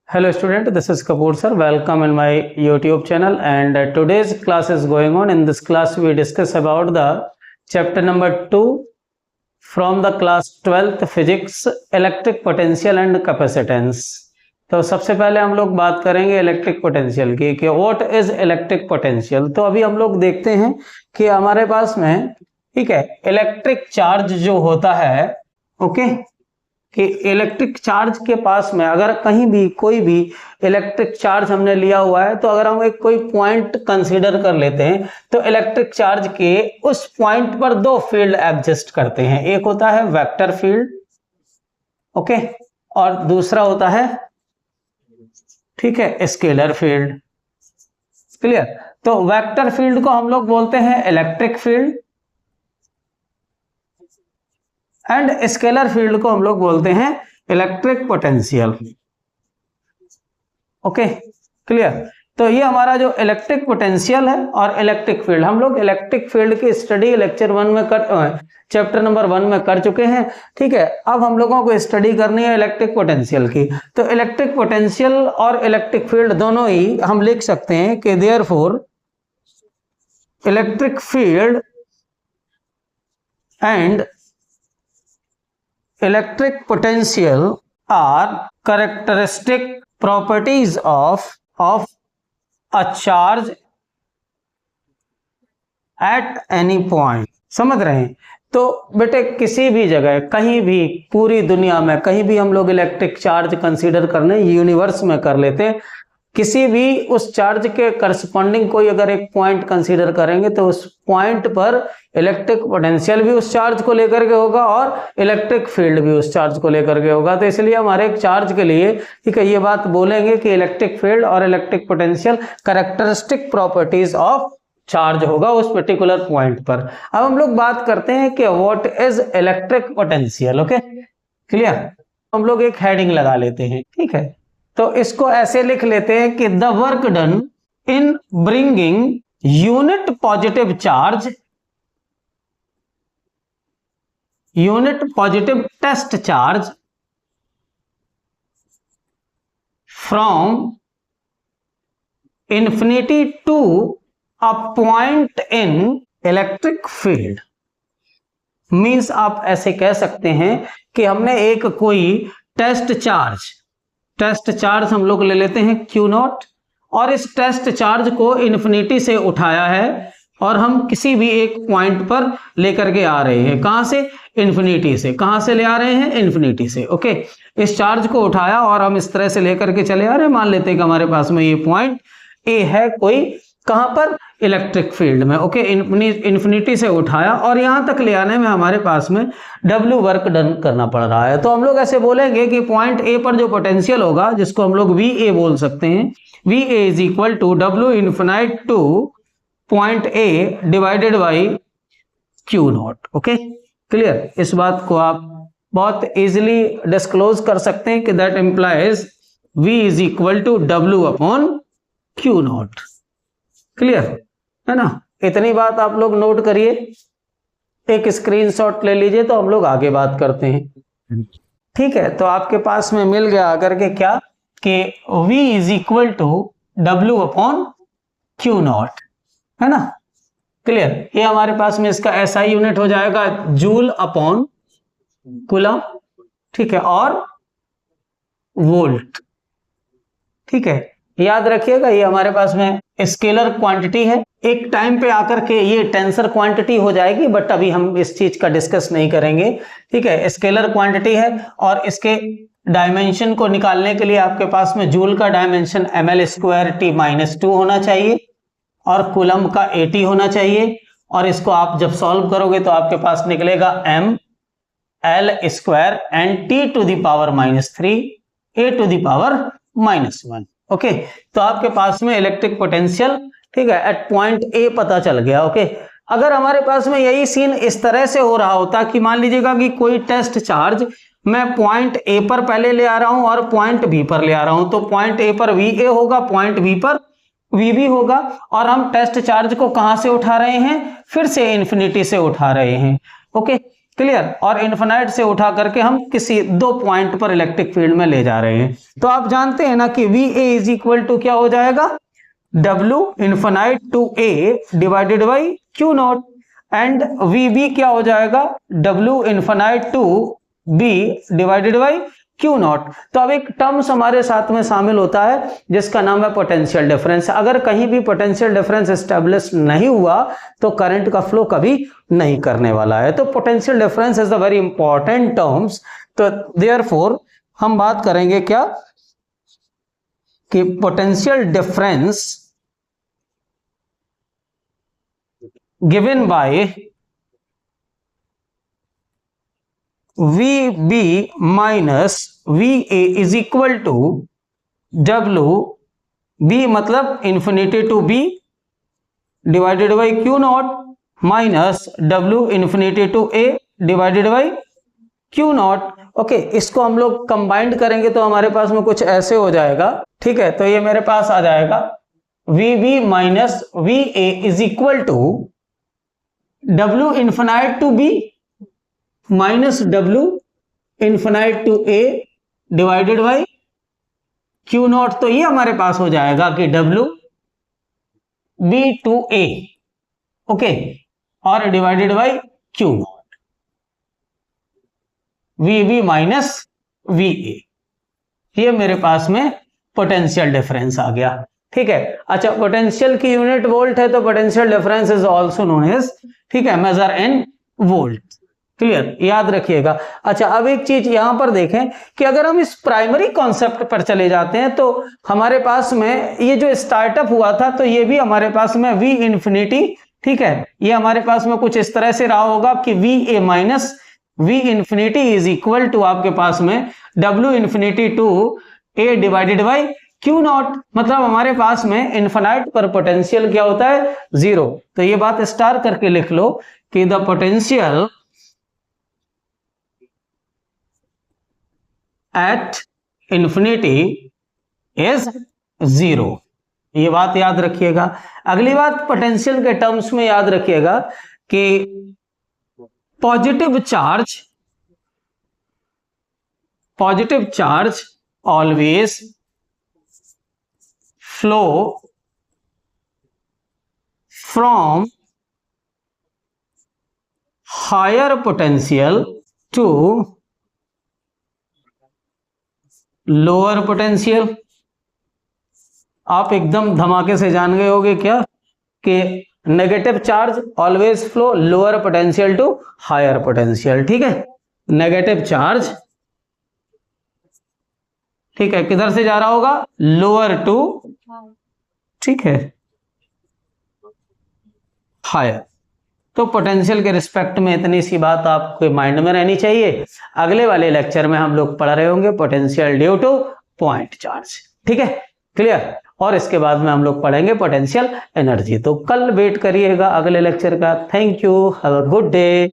Hello student, this is Kapoor sir. Welcome in my YouTube channel and today's class is going on. In this class we discuss about the chapter number 2 from the class 12th physics, electric potential and capacitance. तो सबसे पहले हम लोग बात करेंगे electric potential की कि what is electric potential. तो अभी हम लोग देखते हैं कि हमारे पास में ठीक है इलेक्ट्रिक चार्ज जो होता है ओके कि इलेक्ट्रिक चार्ज के पास में अगर कहीं भी कोई भी इलेक्ट्रिक चार्ज हमने लिया हुआ है तो अगर हम एक कोई पॉइंट कंसीडर कर लेते हैं तो इलेक्ट्रिक चार्ज के उस पॉइंट पर दो फील्ड एग्जिस्ट करते हैं। एक होता है वेक्टर फील्ड ओके और दूसरा होता है ठीक है स्केलर फील्ड। क्लियर। तो वेक्टर फील्ड को हम लोग बोलते हैं electric field and scalar field को हम लोग बोलते हैं इलेक्ट्रिक पोटेंशियल। Okay clear. तो ये हमारा जो इलेक्ट्रिक पोटेंशियल है और इलेक्ट्रिक फील्ड, हम लोग इलेक्ट्रिक फील्ड की स्टडी लेक्चर 1 में चैप्टर नंबर 1 में कर चुके हैं। ठीक है, अब हम लोगों को स्टडी करनी है इलेक्ट्रिक पोटेंशियल की। तो इलेक्ट्रिक पोटेंशियल और इलेक्ट्रिक फील्ड दोनों ही हम लिख सकते हैं कि therefore electric field and electric potential are characteristic properties of a charge at any point। समझ रहे हैं। तो बेटे किसी भी जगह कहीं भी पूरी दुनिया में कहीं भी हम लोग इलेक्ट्रिक चार्ज कंसीडर करने यूनिवर्स में कर लेते हैं, किसी भी उस चार्ज के करस्पॉन्डिंग कोई अगर एक पॉइंट कंसीडर करेंगे तो उस पॉइंट पर इलेक्ट्रिक पोटेंशियल भी उस चार्ज को लेकर के होगा और इलेक्ट्रिक फील्ड भी उस चार्ज को लेकर के होगा। तो इसलिए हमारे एक चार्ज के लिए ठीक है ये बात बोलेंगे कि इलेक्ट्रिक फील्ड और electric potential characteristic properties of charge होगा उस पर्टिकुलर पॉइंट पर। अब हम लोग बात करते हैं कि what is electric potential. Okay clear. हम लोग एक हेडिंग लगा लेते हैं। ठीक है, तो इसको ऐसे लिख लेते हैं कि the work done in bringing unit positive charge unit positive test charge from infinity to a point in electric field. Means आप ऐसे कह सकते हैं कि हमने एक कोई टेस्ट चार्ज हम लोग ले लेते हैं Q नॉट और इस टेस्ट चार्ज को इन्फिनिटी से उठाया है और हम किसी भी एक पॉइंट पर लेकर के आ रहे हैं। कहां से? इन्फिनिटी से। कहां से ले आ रहे हैं? इन्फिनिटी से। ओके, इस चार्ज को उठाया और हम इस तरह से लेकर के चले आ रहे हैं। मान लेते हैं कि हमारे पास में ये पॉइंट ए है कोई, कहां पर? इलेक्ट्रिक फील्ड में। ओके, इन्फिनिटी से उठाया और यहां तक ले आने में हमारे पास में W वर्क डन करना पड़ रहा है। तो हम लोग ऐसे बोलेंगे कि पॉइंट ए पर जो पोटेंशियल होगा जिसको हम लोग VA बोल सकते हैं, VA is equal to W infinite to point A divided by Q naught. Okay clear. इस बात को आप बहुत इजीली डिस्क्लोज कर सकते हैं कि that implies V is equal to W upon Q naught. Clear है ना। इतनी बात आप लोग नोट करिए, एक स्क्रीनशॉट ले लीजिए तो हम लोग आगे बात करते हैं। ठीक है, तो आपके पास में मिल गया अगर के क्या कि V is equal to W upon Q naught, है ना। क्लियर। ये हमारे पास में इसका SI यूनिट हो जाएगा जूल अपॉन कूलम। ठीक है, और वोल्ट। ठीक है, याद रखिएगा ये हमारे पास में स्केलर क्वांटिटी है। एक टाइम पे आकर के ये टेंसर क्वांटिटी हो जाएगी, बट अभी हम इस चीज का डिस्कस नहीं करेंगे। ठीक है, स्केलर क्वांटिटी है और इसके डायमेंशन को निकालने के लिए आपके पास में जूल का डायमेंशन ml²T-2 होना चाहिए और कूलम का 80 होना चाहिए। और इसको आप जब सॉल्व करोगे तो आपके पास निकलेगा ml² and T⁻⁻3 A⁻⁻1। Okay, तो आपके पास में इलेक्ट्रिक पोटेंशियल ठीक है एट पॉइंट ए पता चल गया। ओके, अगर हमारे पास में यही सीन इस तरह से हो रहा होता कि मान लीजिएगा कि कोई टेस्ट चार्ज मैं पॉइंट ए पर पहले ले आ रहा हूं और पॉइंट बी पर ले आ रहा हूं, तो पॉइंट ए पर VA होगा, पॉइंट बी पर VB होगा और हम टेस्ट चार्ज को कहां से उठा रहे हैं? फिर से इन्फिनिटी से उठा रहे हैं। ओके, क्लियर, और इन्फिनाइट से उठा करके हम किसी दो पॉइंट पर इलेक्ट्रिक फील्ड में ले जा रहे हैं। तो आप जानते हैं ना कि V A is equal to क्या हो जाएगा, W infinite to A divided by Q naught, and V B क्या हो जाएगा, W infinite to B divided by Q naught. तो अब एक टर्म्स हमारे साथ में शामिल होता है जिसका नाम है पोटेंशियल डिफरेंस। अगर कहीं भी पोटेंशियल डिफरेंस एस्टेब्लिश नहीं हुआ तो करंट का फ्लो कभी नहीं करने वाला है। तो potential difference is a very important terms. तो देयरफॉर हम बात करेंगे क्या कि potential difference given by VB minus VA is equal to WB मतलब infinity to B divided by Q naught minus W infinity to A divided by Q naught. Okay, इसको हम लोग कंबाइंड करेंगे तो हमारे पास में कुछ ऐसे हो जाएगा। ठीक है, तो ये मेरे पास आ जाएगा VB minus VA is equal to W infinite to B minus W infinite to A divided by Q naught. तो ये हमारे पास हो जाएगा कि W B to A, okay, और divided by Q naught, VB minus VA। ये मेरे पास में पोटेंशियल डिफरेंस आ गया। ठीक है, अच्छा, पोटेंशियल की यूनिट वोल्ट है तो potential difference is also known as, ठीक है, मेजर इन वोल्ट। क्लियर, याद रखिएगा। अच्छा, अब एक चीज यहां पर देखें कि अगर हम इस प्राइमरी कॉन्सेप्ट पर चले जाते हैं तो हमारे पास में ये जो स्टार्टअप हुआ था तो ये भी हमारे पास में V इंफिनिटी, ठीक है, ये हमारे पास में कुछ इस तरह से रहा होगा कि VA minus V infinity is equal to आपके पास में W infinity to A divided by Q naught. मतलब हमारे पास में इन्फिनाइट पर पोटेंशियल क्या होता है, जीरो। तो ये बात स्टार करके लिख लो कि the potential at infinity is zero. ये बात याद रखिएगा। अगली बात पोटेंशियल के टर्म्स में याद रखिएगा कि positive charge always flow from higher potential to lower potential. आप एकदम धमाके से जान गए होगे क्या कि negative charge always flow lower potential to higher potential. ठीक है, नेगेटिव चार्ज, ठीक है, किधर से जा रहा होगा, लोअर टू, ठीक है, हायर। तो पोटेंशियल के रिस्पेक्ट में इतनी सी बात आपके माइंड में रहनी चाहिए। अगले वाले लेक्चर में हम लोग पढ़ रहे होंगे potential due two point charge. ठीक है, क्लियर। और इसके बाद में हम लोग पढ़ेंगे पोटेंशियल एनर्जी। तो कल वेट करिएगा अगले लेक्चर का। Thank you, have a good day.